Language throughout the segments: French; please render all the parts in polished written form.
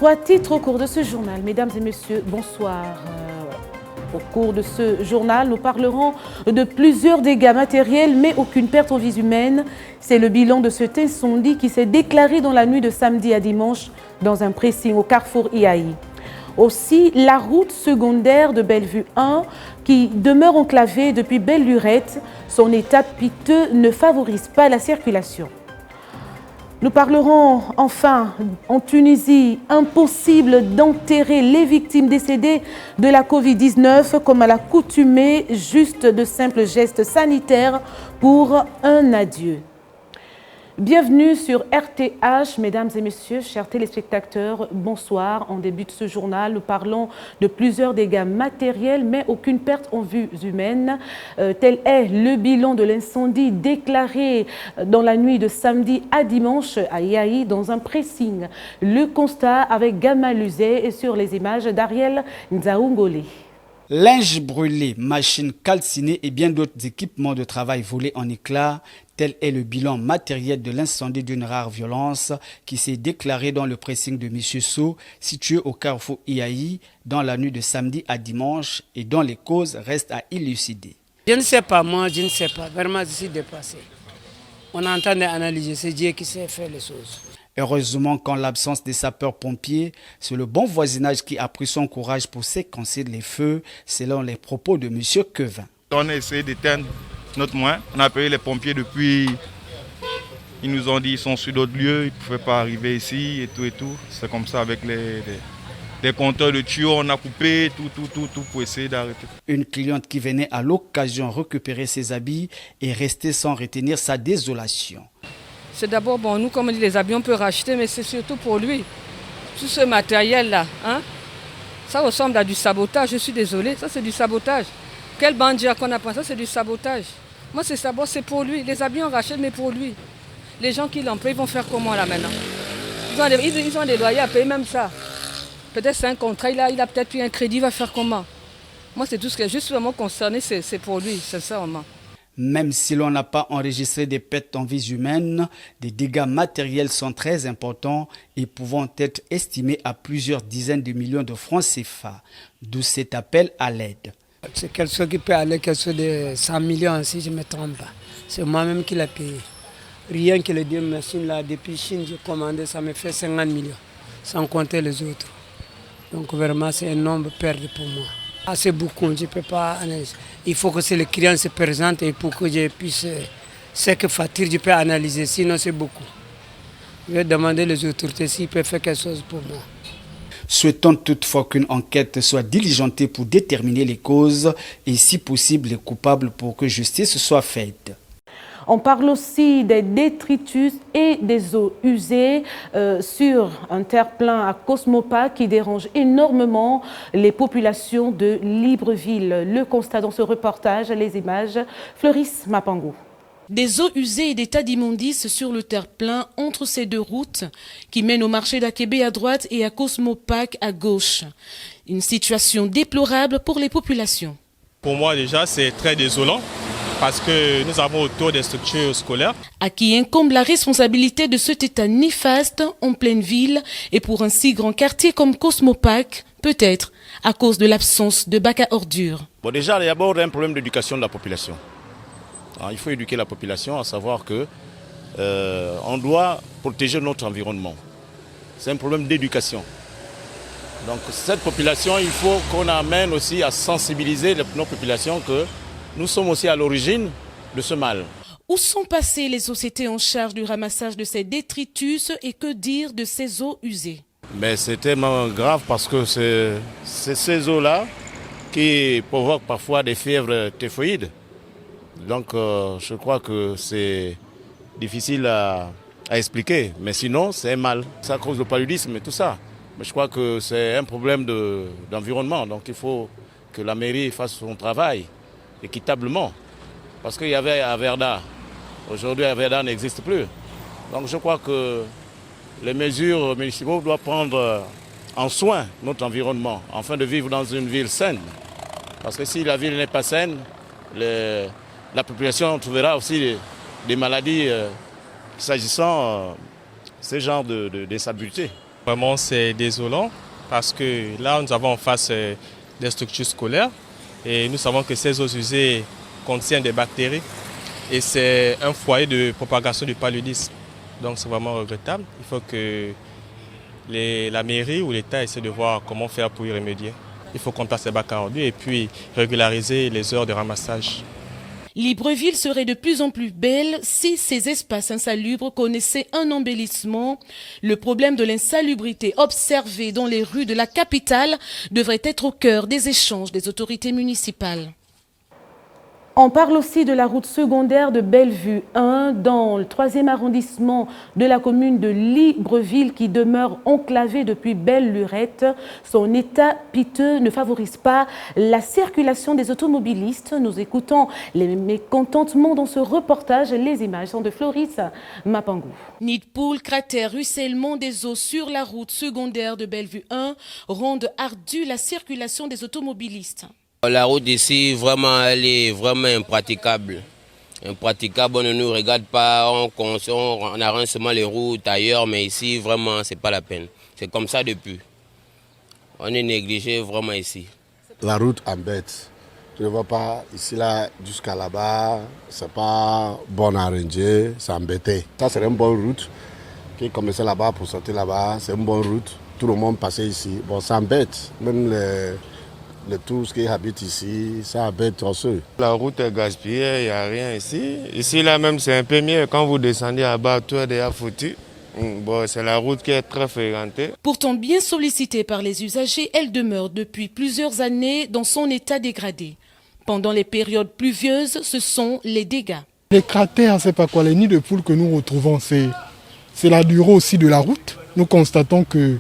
Trois titres au cours de ce journal. Mesdames et messieurs, bonsoir. Au cours de ce journal, nous parlerons de plusieurs dégâts matériels, mais aucune perte en vie humaine. C'est le bilan de cet incendie qui s'est déclaré dans la nuit de samedi à dimanche dans un pressing au carrefour Iaï. Aussi, la route secondaire de Bellevue 1, qui demeure enclavée depuis Belle-Lurette, son état piteux ne favorise pas la circulation. Nous parlerons enfin en Tunisie, impossible d'enterrer les victimes décédées de la Covid-19 comme à l'accoutumée, juste de simples gestes sanitaires pour un adieu. Bienvenue sur RTH, mesdames et messieurs, chers téléspectateurs, bonsoir. En début de ce journal, nous parlons de plusieurs dégâts matériels, mais aucune perte en vie humaine. Tel est le bilan de l'incendie déclaré dans la nuit de samedi à dimanche à Iaï, dans un pressing. Le constat avec Gamma Luzé et sur les images d'Ariel Nzaoungolé. Linge brûlé, machines calcinées et bien d'autres équipements de travail volés en éclats, tel est le bilan matériel de l'incendie d'une rare violence qui s'est déclaré dans le pressing de M. Sow, situé au carrefour Iaï, dans la nuit de samedi à dimanche et dont les causes restent à élucider. Je ne sais pas, moi je ne sais pas, vraiment je suis dépassé. On est en train d'analyser, c'est Dieu qui sait faire les choses. Heureusement qu'en l'absence des sapeurs-pompiers, c'est le bon voisinage qui a pris son courage pour séquencer les feux, selon les propos de M. Quevin. On a essayé d'éteindre notre moyen. On a appelé les pompiers depuis. Ils nous ont dit qu'ils sont sur d'autres lieux, ils ne pouvaient pas arriver ici et tout et tout. C'est comme ça avec les compteurs de tuyaux, on a coupé tout pour essayer d'arrêter. Une cliente qui venait à l'occasion récupérer ses habits est restée sans retenir sa désolation. C'est d'abord, bon, nous, comme on dit, les habits, on peut racheter, mais c'est surtout pour lui. Tout ce matériel-là, hein, ça ressemble à du sabotage, je suis désolée, ça c'est du sabotage. Quel bandit qu'on a pris, ça c'est du sabotage. Moi, c'est pour lui. Les habits, on rachète, mais pour lui. Les gens qui l'emploient, ils vont faire comment là maintenant? Ils ont des loyers à payer, même ça. Peut-être c'est un contrat, il a peut-être eu un crédit, il va faire comment? Moi, c'est tout ce qui est juste vraiment concerné, c'est pour lui, sincèrement. Même si l'on n'a pas enregistré des pertes en vie humaine, des dégâts matériels sont très importants et pouvant être estimés à plusieurs dizaines de millions de francs CFA, d'où cet appel à l'aide. C'est quelque chose qui peut aller quelque chose de 100 millions si je ne me trompe pas. C'est moi-même qui l'ai payé. Rien que les deux machines là, depuis Chine, j'ai commandé, ça me fait 50 millions, sans compter les autres. Donc vraiment, c'est un nombre perdu pour moi. Ah, c'est beaucoup, je ne peux pas analyser. Il faut que le client se présente et pour que je puisse, ce que facture, je peux analyser, sinon c'est beaucoup. Je vais demander les autorités s'ils peuvent faire quelque chose pour moi. Souhaitons toutefois qu'une enquête soit diligentée pour déterminer les causes et si possible les coupables pour que justice soit faite. On parle aussi des détritus et des eaux usées sur un terre-plein à Cosmopac qui dérange énormément les populations de Libreville. Le constat dans ce reportage, les images, Fleuris Mapangou. Des eaux usées et des tas d'immondices sur le terre-plein entre ces deux routes qui mènent au marché d'Akébé à droite et à Cosmopac à gauche. Une situation déplorable pour les populations. Pour moi déjà c'est très désolant parce que nous avons autour des structures scolaires. À qui incombe la responsabilité de cet état néfaste en pleine ville et pour un si grand quartier comme Cosmopac, peut-être à cause de l'absence de bac à ordures. Bon, déjà, il y a d'abord un problème d'éducation de la population. Alors, il faut éduquer la population à savoir que on doit protéger notre environnement. C'est un problème d'éducation. Donc cette population, il faut qu'on amène aussi à sensibiliser nos populations que nous sommes aussi à l'origine de ce mal. Où sont passées les sociétés en charge du ramassage de ces détritus et que dire de ces eaux usées? Mais c'est tellement grave parce que c'est ces eaux-là qui provoquent parfois des fièvres typhoïdes. Donc je crois que c'est difficile à expliquer, mais sinon c'est un mal. Ça cause le paludisme et tout ça. Mais je crois que c'est un problème d'environnement, donc il faut que la mairie fasse son travail équitablement. Parce qu'il y avait Averda, aujourd'hui Averda n'existe plus. Donc je crois que les mesures municipales doivent prendre en soin notre environnement, afin de vivre dans une ville saine. Parce que si la ville n'est pas saine, la population trouvera aussi des maladies s'agissant de ces genres d'insalubrité. Vraiment, c'est désolant parce que là, nous avons en face des structures scolaires et nous savons que ces eaux usées contiennent des bactéries et c'est un foyer de propagation du paludisme. Donc c'est vraiment regrettable. Il faut que la mairie ou l'État essaie de voir comment faire pour y remédier. Il faut qu'on tasse ces bacs à ordures et puis régulariser les heures de ramassage. Libreville serait de plus en plus belle si ces espaces insalubres connaissaient un embellissement. Le problème de l'insalubrité observé dans les rues de la capitale devrait être au cœur des échanges des autorités municipales. On parle aussi de la route secondaire de Bellevue 1 dans le 3e arrondissement de la commune de Libreville qui demeure enclavée depuis belle-lurette. Son état piteux ne favorise pas la circulation des automobilistes. Nous écoutons les mécontentements dans ce reportage. Les images sont de Floris Mapangou. Nid de poule, cratère, ruissellement des eaux sur la route secondaire de Bellevue 1 rendent ardue la circulation des automobilistes. La route ici, vraiment, elle est vraiment impraticable. Impraticable, on ne nous regarde pas, on arrange seulement les routes ailleurs, mais ici, vraiment, c'est pas la peine. C'est comme ça depuis. On est négligé vraiment ici. La route embête. Tu ne vois pas ici, là, jusqu'à là-bas, c'est pas bon arrangé, c'est embêté. Ça, c'est une bonne route qui commençait là-bas pour sortir là-bas, c'est une bonne route. Tout le monde passait ici. Bon, ça embête. Même tous qui habitent ici, ça embête trop ceux. La route est gaspillée, il n'y a rien ici. Ici, là même, c'est un peu mieux. Quand vous descendez à bas, tout est déjà foutu. Bon, c'est la route qui est très fréquentée. Pourtant bien sollicitée par les usagers, elle demeure depuis plusieurs années dans son état dégradé. Pendant les périodes pluvieuses, ce sont les dégâts. Les cratères, c'est pas quoi, les nids de poules que nous retrouvons, c'est la durée aussi de la route. Nous constatons que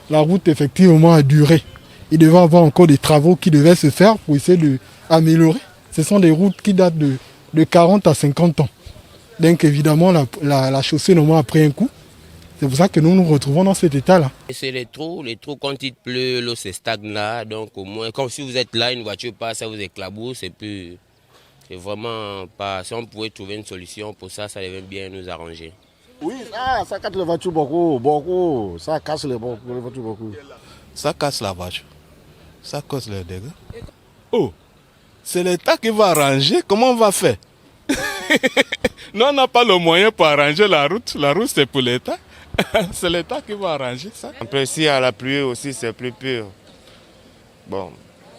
la route effectivement a duré. Il devait y avoir encore des travaux qui devaient se faire pour essayer d'améliorer. Ce sont des routes qui datent de 40 à 50 ans. Donc évidemment, la chaussée normalement a pris un coup. C'est pour ça que nous nous retrouvons dans cet état-là. C'est les trous quand il pleut, l'eau se stagne là. Donc au moins, comme si vous êtes là, une voiture passe, ça vous éclabousse. C'est vraiment pas... Si on pouvait trouver une solution pour ça, ça devait bien nous arranger. Oui, ça casse les voitures beaucoup. Ça casse les voitures beaucoup. Ça casse la voiture. Ça cause les dégâts. Oh, c'est l'État qui va arranger. Comment on va faire? Nous, on n'a pas le moyen pour arranger la route. La route, c'est pour l'État. C'est l'État qui va arranger ça. En plus, si à la pluie aussi, c'est plus pur. Bon,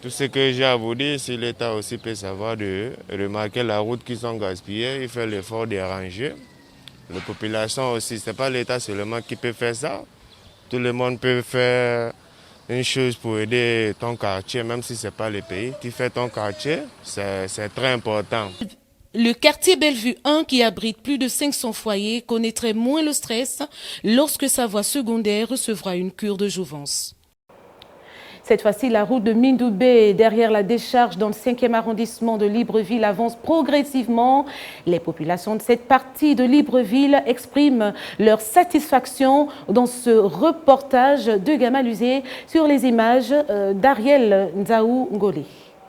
tout ce que j'ai à vous dire, si l'État aussi peut savoir de remarquer la route qui sont gaspillées, il fait l'effort d'arranger. La population aussi, ce n'est pas l'État seulement qui peut faire ça. Tout le monde peut faire une chose pour aider ton quartier, même si ce n'est pas le pays. Tu fais ton quartier, c'est très important. Le quartier Bellevue 1, qui abrite plus de 500 foyers, connaîtrait moins le stress lorsque sa voie secondaire recevra une cure de jouvence. Cette fois-ci, la route de Mindoubé, derrière la décharge dans le 5e arrondissement de Libreville, avance progressivement. Les populations de cette partie de Libreville expriment leur satisfaction dans ce reportage de Gamaluzé sur les images d'Ariel Nzaou Ngolé.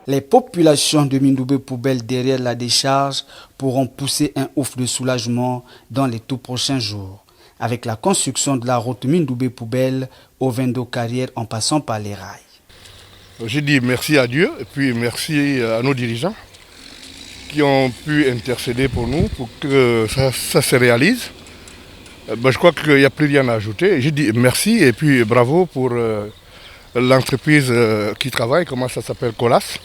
Les populations de Mindoubé Poubelle derrière la décharge pourront pousser un ouf de soulagement dans les tout prochains jours. Avec la construction de la route Mindoubé Poubelle au Vendo Carrière en passant par les rails. Je dis merci à Dieu et puis merci à nos dirigeants qui ont pu intercéder pour nous pour que ça se réalise. Je crois qu'il n'y a plus rien à ajouter. Je dis merci et puis bravo pour l'entreprise qui travaille, comment ça s'appelle, Colas.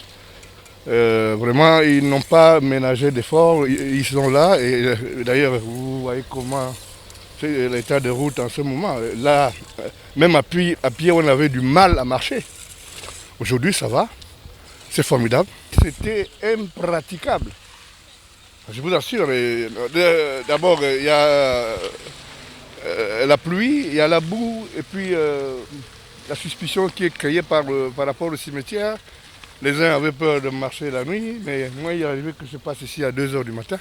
Vraiment, ils n'ont pas ménagé d'efforts, ils sont là et d'ailleurs vous voyez comment c'est l'état de route en ce moment. Là, même à pied, on avait du mal à marcher. Aujourd'hui, ça va, c'est formidable. C'était impraticable. Je vous assure, d'abord, il y a la pluie, il y a la boue, et puis la suspicion qui est créée par rapport au cimetière. Les uns avaient peur de marcher la nuit, mais moi, il est arrivé que je passe ici à 2 h du matin.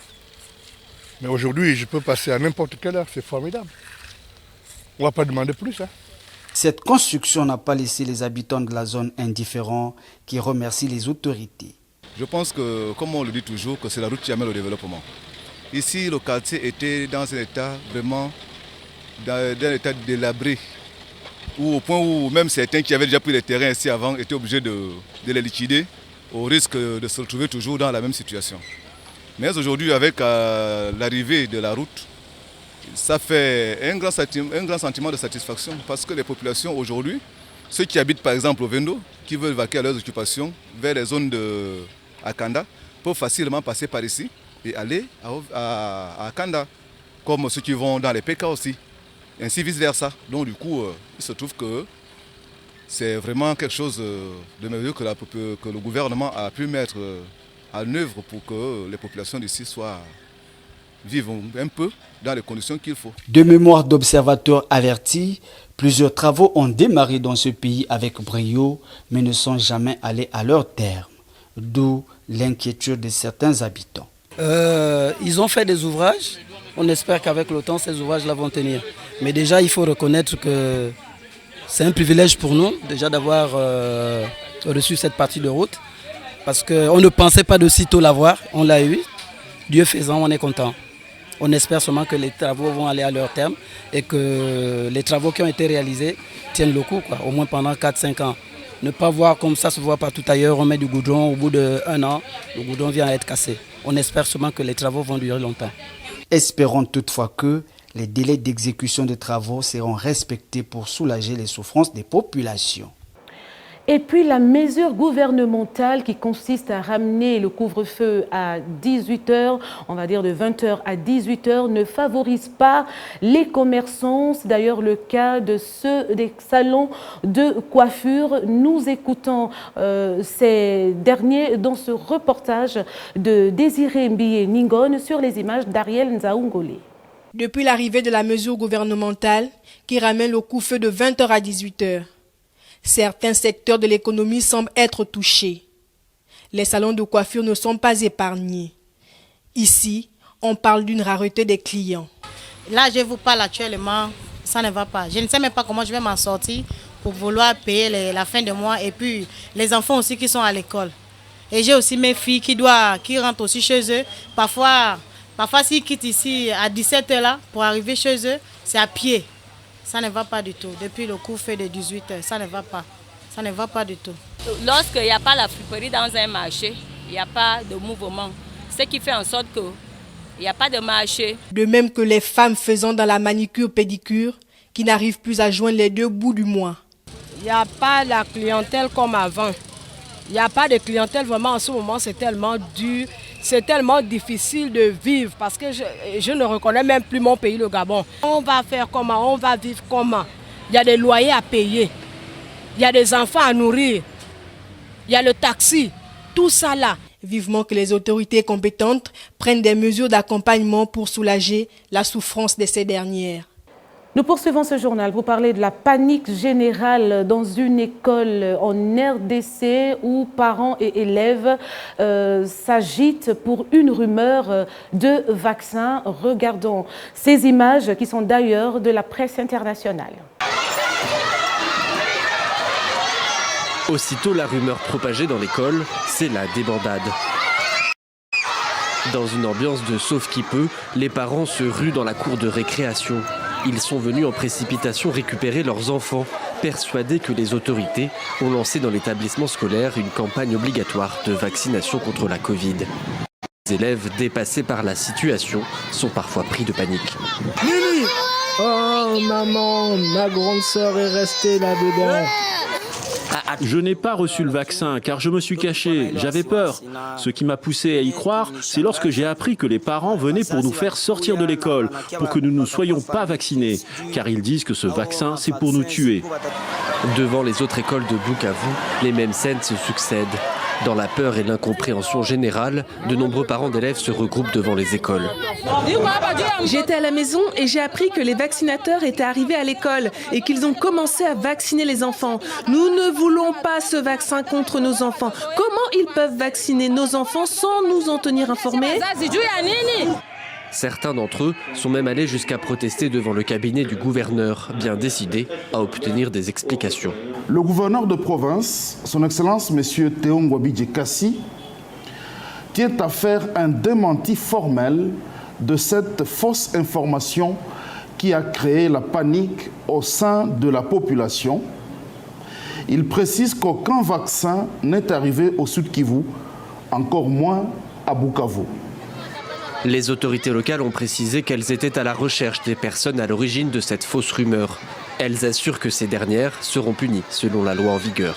Mais aujourd'hui, je peux passer à n'importe quelle heure, c'est formidable. On ne va pas demander plus. Cette construction n'a pas laissé les habitants de la zone indifférents qui remercient les autorités. Je pense que, comme on le dit toujours, que c'est la route qui amène au développement. Ici, le quartier était dans un état vraiment, dans un état délabré. ou au point où même certains qui avaient déjà pris les terrains ici avant étaient obligés de les liquider au risque de se retrouver toujours dans la même situation. Mais aujourd'hui, avec l'arrivée de la route, ça fait un grand sentiment de satisfaction parce que les populations aujourd'hui, ceux qui habitent par exemple au Vendo, qui veulent vaquer à leurs occupations vers les zones de Akanda, peuvent facilement passer par ici et aller à Akanda, comme ceux qui vont dans les PK aussi, ainsi vice-versa. Donc du coup, il se trouve que c'est vraiment quelque chose de merveilleux que le gouvernement a pu mettre en œuvre pour que les populations d'ici vivent un peu dans les conditions qu'il faut. De mémoire d'observateurs avertis, plusieurs travaux ont démarré dans ce pays avec brio, mais ne sont jamais allés à leur terme. D'où l'inquiétude de certains habitants. Ils ont fait des ouvrages. On espère qu'avec le temps, ces ouvrages-là vont tenir. Mais déjà, il faut reconnaître que c'est un privilège pour nous déjà d'avoir reçu cette partie de route. Parce qu'on ne pensait pas de sitôt l'avoir. On l'a eu. Dieu faisant, on est content. On espère seulement que les travaux vont aller à leur terme et que les travaux qui ont été réalisés tiennent le coup, au moins pendant 4-5 ans. Ne pas voir comme ça se voit partout ailleurs, on met du goudron, au bout d'1 an, le goudron vient à être cassé. On espère seulement que les travaux vont durer longtemps. Espérons toutefois que les délais d'exécution des travaux seront respectés pour soulager les souffrances des populations. Et puis la mesure gouvernementale qui consiste à ramener le couvre-feu à 18h, on va dire de 20h à 18h, ne favorise pas les commerçants. C'est d'ailleurs le cas de ceux des salons de coiffure. Nous écoutons ces derniers dans ce reportage de Désiré Mbié Ningon sur les images d'Ariel Nzaoungolé. Depuis l'arrivée de la mesure gouvernementale qui ramène le couvre-feu de 20h à 18h, certains secteurs de l'économie semblent être touchés. Les salons de coiffure ne sont pas épargnés. Ici, on parle d'une rareté des clients. Là, je vous parle actuellement, ça ne va pas. Je ne sais même pas comment je vais m'en sortir pour vouloir payer la fin de mois et puis les enfants aussi qui sont à l'école. Et j'ai aussi mes filles qui rentrent aussi chez eux. Parfois s'ils quittent ici à 17h là, pour arriver chez eux, c'est à pied. Ça ne va pas du tout. Depuis le couvre-feu de 18h, ça ne va pas. Ça ne va pas du tout. Lorsqu'il n'y a pas la friperie dans un marché, il n'y a pas de mouvement. Ce qui fait en sorte qu'il n'y a pas de marché. De même que les femmes faisant dans la manicure-pédicure qui n'arrivent plus à joindre les deux bouts du mois. Il n'y a pas la clientèle comme avant. Il n'y a pas de clientèle vraiment en ce moment, c'est tellement dur. C'est tellement difficile de vivre parce que je ne reconnais même plus mon pays, le Gabon. On va faire comment? On va vivre comment? Il y a des loyers à payer, il y a des enfants à nourrir, il y a le taxi, tout ça là. Vivement que les autorités compétentes prennent des mesures d'accompagnement pour soulager la souffrance de ces dernières. Nous poursuivons ce journal. Vous parlez de la panique générale dans une école en RDC où parents et élèves s'agitent pour une rumeur de vaccin. Regardons ces images qui sont d'ailleurs de la presse internationale. Aussitôt la rumeur propagée dans l'école, c'est la débandade. Dans une ambiance de sauve qui peut, les parents se ruent dans la cour de récréation. Ils sont venus en précipitation récupérer leurs enfants, persuadés que les autorités ont lancé dans l'établissement scolaire une campagne obligatoire de vaccination contre la Covid. Les élèves dépassés par la situation sont parfois pris de panique. Lily! Oh maman, ma grande sœur est restée là-dedans. Je n'ai pas reçu le vaccin car je me suis caché, j'avais peur. Ce qui m'a poussé à y croire, c'est lorsque j'ai appris que les parents venaient pour nous faire sortir de l'école, pour que nous ne soyons pas vaccinés, car ils disent que ce vaccin, c'est pour nous tuer. Devant les autres écoles de Bukavu, les mêmes scènes se succèdent. Dans la peur et l'incompréhension générale, de nombreux parents d'élèves se regroupent devant les écoles. J'étais à la maison et j'ai appris que les vaccinateurs étaient arrivés à l'école et qu'ils ont commencé à vacciner les enfants. Nous ne voulons pas ce vaccin contre nos enfants. Comment ils peuvent vacciner nos enfants sans nous en tenir informés ? Certains d'entre eux sont même allés jusqu'à protester devant le cabinet du gouverneur, bien décidé à obtenir des explications. Le gouverneur de province, son Excellence M. Théo Ngouabi Kassi, tient à faire un démenti formel de cette fausse information qui a créé la panique au sein de la population. Il précise qu'aucun vaccin n'est arrivé au Sud Kivu, encore moins à Bukavu. Les autorités locales ont précisé qu'elles étaient à la recherche des personnes à l'origine de cette fausse rumeur. Elles assurent que ces dernières seront punies selon la loi en vigueur.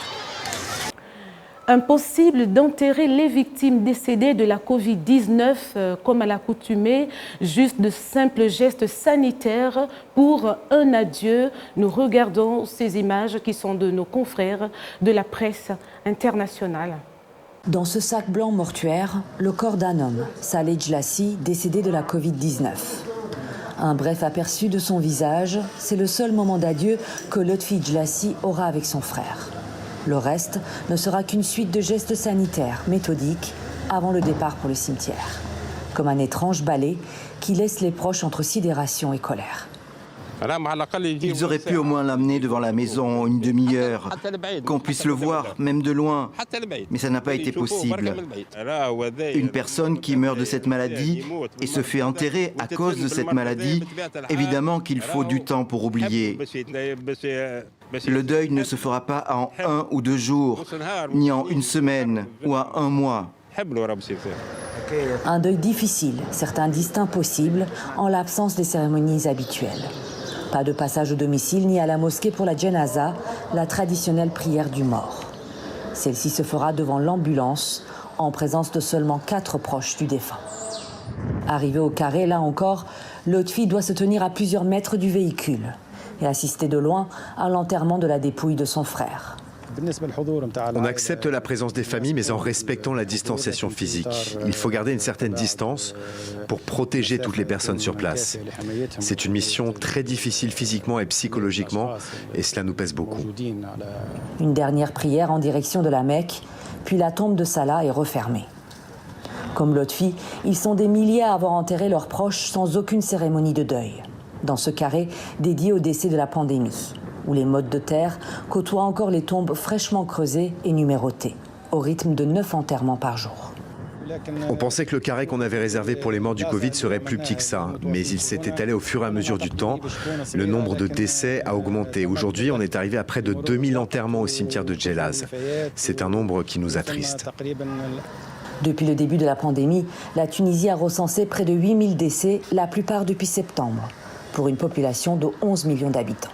Impossible d'enterrer les victimes décédées de la Covid-19 comme à l'accoutumée, juste de simples gestes sanitaires pour un adieu. Nous regardons ces images qui sont de nos confrères de la presse internationale. Dans ce sac blanc mortuaire, le corps d'un homme, Saleh Djlassi, décédé de la Covid-19. Un bref aperçu de son visage, c'est le seul moment d'adieu que Lotfi Djlassi aura avec son frère. Le reste ne sera qu'une suite de gestes sanitaires méthodiques avant le départ pour le cimetière. Comme un étrange balai qui laisse les proches entre sidération et colère. Ils auraient pu au moins l'amener devant la maison une demi-heure, qu'on puisse le voir, même de loin. Mais ça n'a pas été possible. Une personne qui meurt de cette maladie et se fait enterrer à cause de cette maladie, évidemment qu'il faut du temps pour oublier. Le deuil ne se fera pas en 1 ou 2 jours, ni en 1 semaine ou en 1 mois. Un deuil difficile, certains disent impossible, en l'absence des cérémonies habituelles. Pas de passage au domicile ni à la mosquée pour la Djenaza, la traditionnelle prière du mort. Celle-ci se fera devant l'ambulance, en présence de seulement 4 proches du défunt. Arrivé au carré, là encore, Lotfi doit se tenir à plusieurs mètres du véhicule et assister de loin à l'enterrement de la dépouille de son frère. On accepte la présence des familles, mais en respectant la distanciation physique. Il faut garder une certaine distance pour protéger toutes les personnes sur place. C'est une mission très difficile physiquement et psychologiquement, et cela nous pèse beaucoup. Une dernière prière en direction de la Mecque, puis la tombe de Salah est refermée. Comme Lotfi, ils sont des milliers à avoir enterré leurs proches sans aucune cérémonie de deuil. Dans ce carré dédié au décès de la pandémie, où les mottes de terre côtoient encore les tombes fraîchement creusées et numérotées, au rythme de 9 enterrements par jour. On pensait que le carré qu'on avait réservé pour les morts du Covid serait plus petit que ça, mais il s'est étalé au fur et à mesure du temps. Le nombre de décès a augmenté. Aujourd'hui, on est arrivé à près de 2000 enterrements au cimetière de Djelaz. C'est un nombre qui nous attriste. Depuis le début de la pandémie, la Tunisie a recensé près de 8000 décès, la plupart depuis septembre, pour une population de 11 millions d'habitants.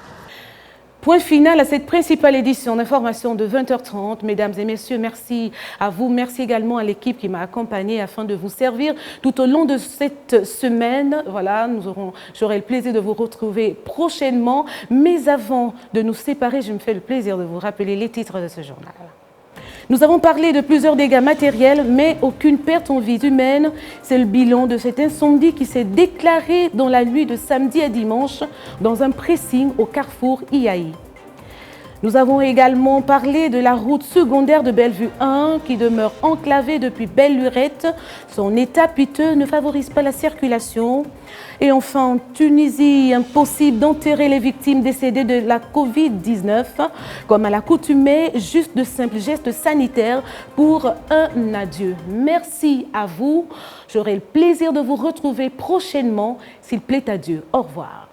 Point final à cette principale édition d'information de 20h30. Mesdames et messieurs, merci à vous. Merci également à l'équipe qui m'a accompagné afin de vous servir tout au long de cette semaine. Voilà, j'aurai le plaisir de vous retrouver prochainement. Mais avant de nous séparer, je me fais le plaisir de vous rappeler les titres de ce journal. Nous avons parlé de plusieurs dégâts matériels, mais aucune perte en vie humaine. C'est le bilan de cet incendie qui s'est déclaré dans la nuit de samedi à dimanche dans un pressing au carrefour Iaï. Nous avons également parlé de la route secondaire de Bellevue 1 qui demeure enclavée depuis Belle-Lurette. Son état piteux ne favorise pas la circulation. Et enfin, en Tunisie, impossible d'enterrer les victimes décédées de la Covid-19. Comme à l'accoutumée, juste de simples gestes sanitaires pour un adieu. Merci à vous. J'aurai le plaisir de vous retrouver prochainement, s'il plaît à Dieu. Au revoir.